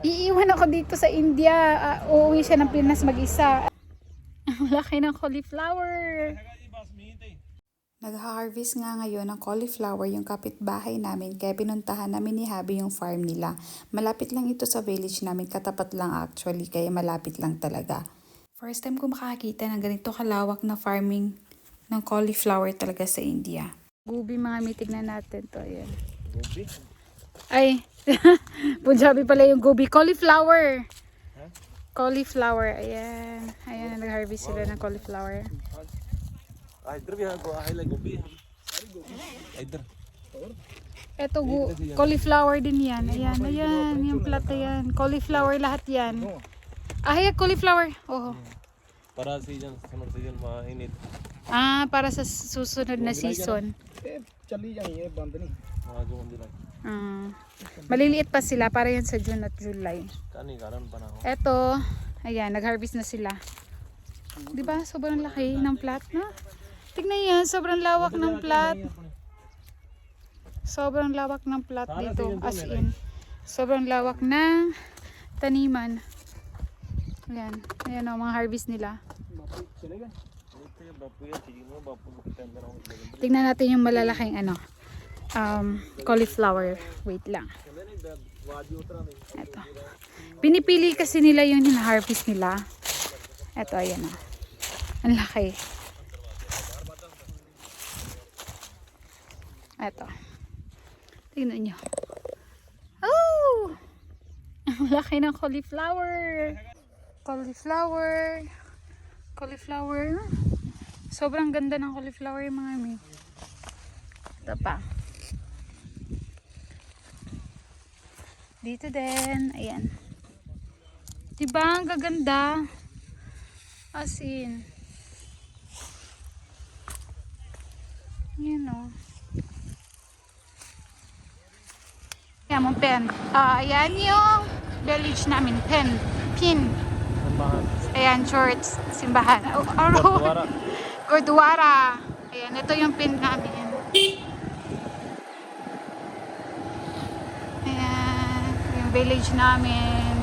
Iiwan ako dito sa India. Uuwi siya ng Pinas mag-isa. Ang laki ng cauliflower. Nag-harvest nga ngayon ng cauliflower yung kapitbahay namin, kaya pinuntahan namin ni Habi yung farm nila. Malapit lang ito sa village namin, katapat lang actually, kaya malapit lang talaga. First time ko makakita ng ganito kalawak na farming ng cauliflower talaga sa India. Gubi mga tignan natin to. Ayan. Gobi? Ay, Punjabi pala yung gobi. Cauliflower. Huh? Cauliflower. Ayan. Ayan, nag-harvest sila ng cauliflower. इधर भी है गोभी सारी गोभी इधर Eto, cauliflower din yan. Ayan, ayan. Yung plata yan. Cauliflower lahat yan. Ay, cauliflower. Oh. para season summer season mainit Para sa susunod na season. चली जाइए बंद नहीं जो मंदिर Maliliit pa sila para yan sa June at July. kani karan pa na ho Eto, ayan, nag-harvest na sila. Diba? Sobrang laki ng plat, no? Tignan yan, sobrang lawak ng plat. Sobrang lawak ng plat dito, as in. Sobrang lawak ng taniman. Ayan, ayan o, mga harvest nila. Tignan natin yung malalaking cauliflower. Wait lang. Ito. Pinipili kasi nila yung hina-harvest nila. Ito, ayan o. Ang laki. Ito. Tingnan nyo. Oh! Ang laki ng cauliflower. Cauliflower. Cauliflower. Sobrang ganda ng cauliflower mga mi. Ito pa. Dito din. Ayan. Diba? Ang gaganda. As in. Ayan o. Ayan mong pen. Ayan yung village namin. Pin. Ayan, church. Simbahan. Gurdwara. Ayan, ito yung pin namin. Ayan, yung village namin.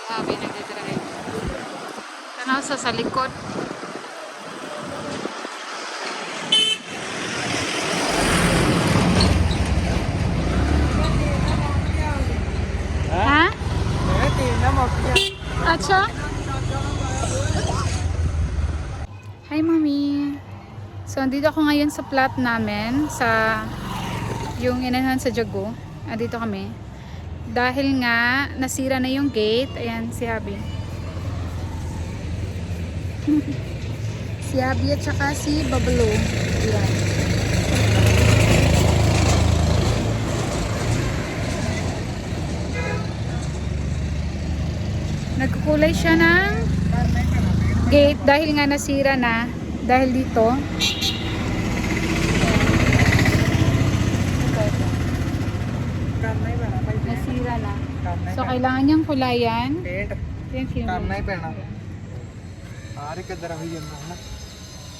Sabi nagdadrive. Tanaw sa likod. Ha? Acha? Hi mami. So andito ako ngayon sa plot namin sa yung inahan sa Jago. Andito kami. Dahil nga nasira na yung gate. Ayan si Habi. Si Habi at saka si Babalo. Ayan. Nagkukulay siya ng gate dahil nga nasira na. Dahil dito. Nasira na. So kailangan niyang kulayan. करना ही पैना सारे किधर हुई जंदा है ना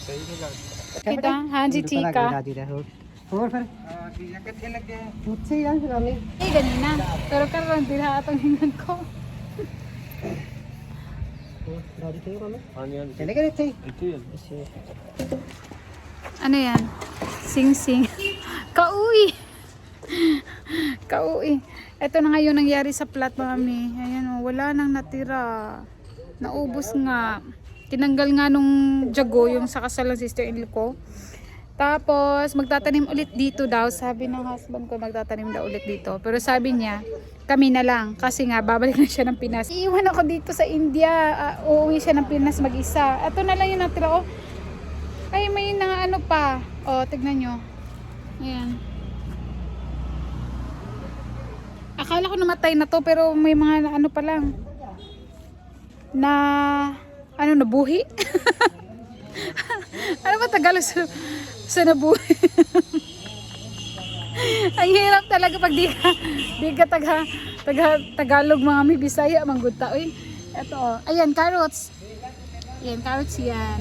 सही नहीं लगता Kita, Haji Chika. और फिर ठीक है कितने लगे मुझसे यार कराने Eh, ganina. Pero karon dila atong hingan ko. दादी थे वाले हाँ जी चले गए थे अच्छी Ano yan? Sing sing. Kauwi. Kauwi. Ito na ngayon nangyari sa plat mami. Ayan o, wala nang natira. Naubos nga. Tinanggal nga nung Jago, yung sa kasal ng sister-in-law ko. Tapos, magtatanim ulit dito daw. Sabi ng husband ko, magtatanim daw ulit dito. Pero sabi niya, kami na lang. Kasi nga, babalik na siya ng Pinas. Iiwan ako dito sa India. Uuwi siya ng Pinas mag-isa. Ito na lang yung natira. Oh. Ay, may ano pa. O, tignan nyo. Ayan. Akala ko namatay na to, pero may mga ano pa lang. Na, nabuhi? Ano ba Tagalog sa nabuhi? Ang hirap talaga pag di ka Tagalog mga may Bisaya, manggod ta. Uy, Ito, ayan, carrots. Ayan, carrots yan.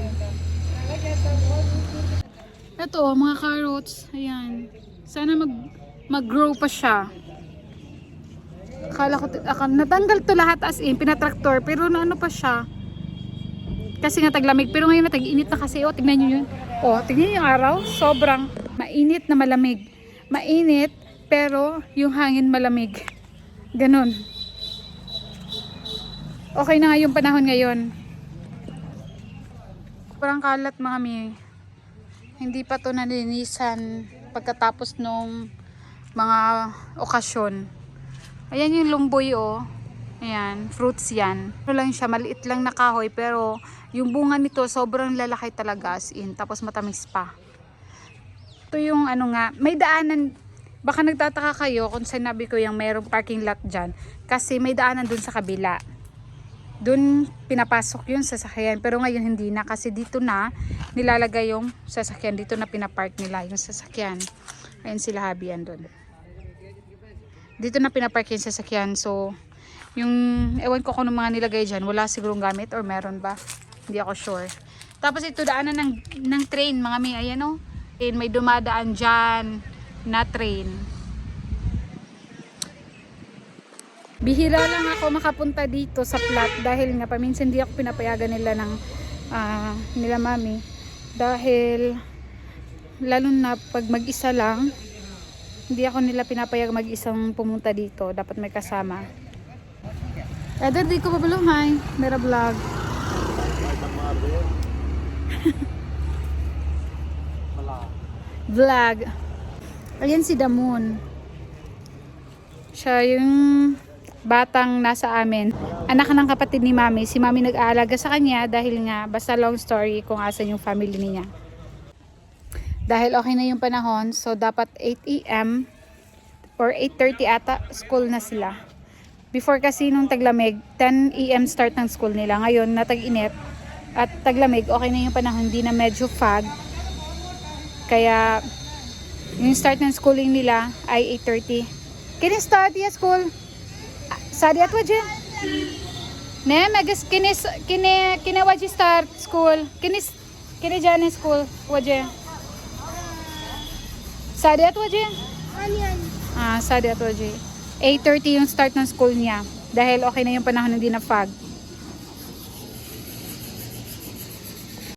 Ito, mga carrots. Ayan. Sana mag-grow pa siya. Akala ko, natanggal to lahat as in, pinatraktor. Pero na ano pa siya. Kasi nga taglamig. Pero ngayon na tag-init na kasi. O, tignan nyo yun. O, tignan nyo yung araw. Sobrang mainit na malamig. Mainit, pero yung hangin malamig. Ganon. Okay na nga yung panahon ngayon. Parang kalat mga mi. Hindi pa to nalinisan pagkatapos nung mga okasyon. Ayan yung lumboy oh. Ayan, fruits yan. Ano lang siya, maliit lang na kahoy pero yung bunga nito sobrang lalaki talaga as in. Tapos matamis pa. Ito yung ano nga, may daanan. Baka nagtataka kayo kung sinabi ko yung mayroong parking lot dyan. Kasi may daanan dun sa kabila. Dun pinapasok yung sasakyan. Pero ngayon hindi na kasi dito na nilalagay yung sasakyan. Dito na pinapark nila yung sasakyan. Ayun sila habian dun. Dito na pinapark yung sasakyan. So, yung ewan ko kung ano mga nilagay dyan. Wala sigurong gamit or meron ba. Hindi ako sure. Tapos ito daanan ng train mga may. Ayan o. May dumadaan dyan na train. Bihira lang ako makapunta dito sa plot dahil nga paminsan hindi ako pinapayagan nila ng nila mami dahil lalo na pag mag-isa lang hindi ako nila pinapayag mag-isang pumunta dito, dapat may kasama. Eder di ko babuluhay mera vlog. Vlog. Ayan si Damon, siya yung batang nasa amin, anak ng kapatid ni mami. Si mami nag-aalaga sa kanya dahil nga, basta long story kung asan yung family niya. Dahil okay na yung panahon, so dapat 8 AM or 8:30 ata school na sila. Before kasi nung taglamig 10 AM start ng school nila. Ngayon na tag-init at taglamig, okay na yung panahon, hindi na medyo fog. Kaya yung start ng schooling nila ay 8:30. Can you start your school? Sadiat waje. Ne, magas kine waje start school. Kine jane school waje. Sadiat waje. Sadiat waje. 8:30 yung start ng school niya. Dahil okay na yung panahon, hindi na fog.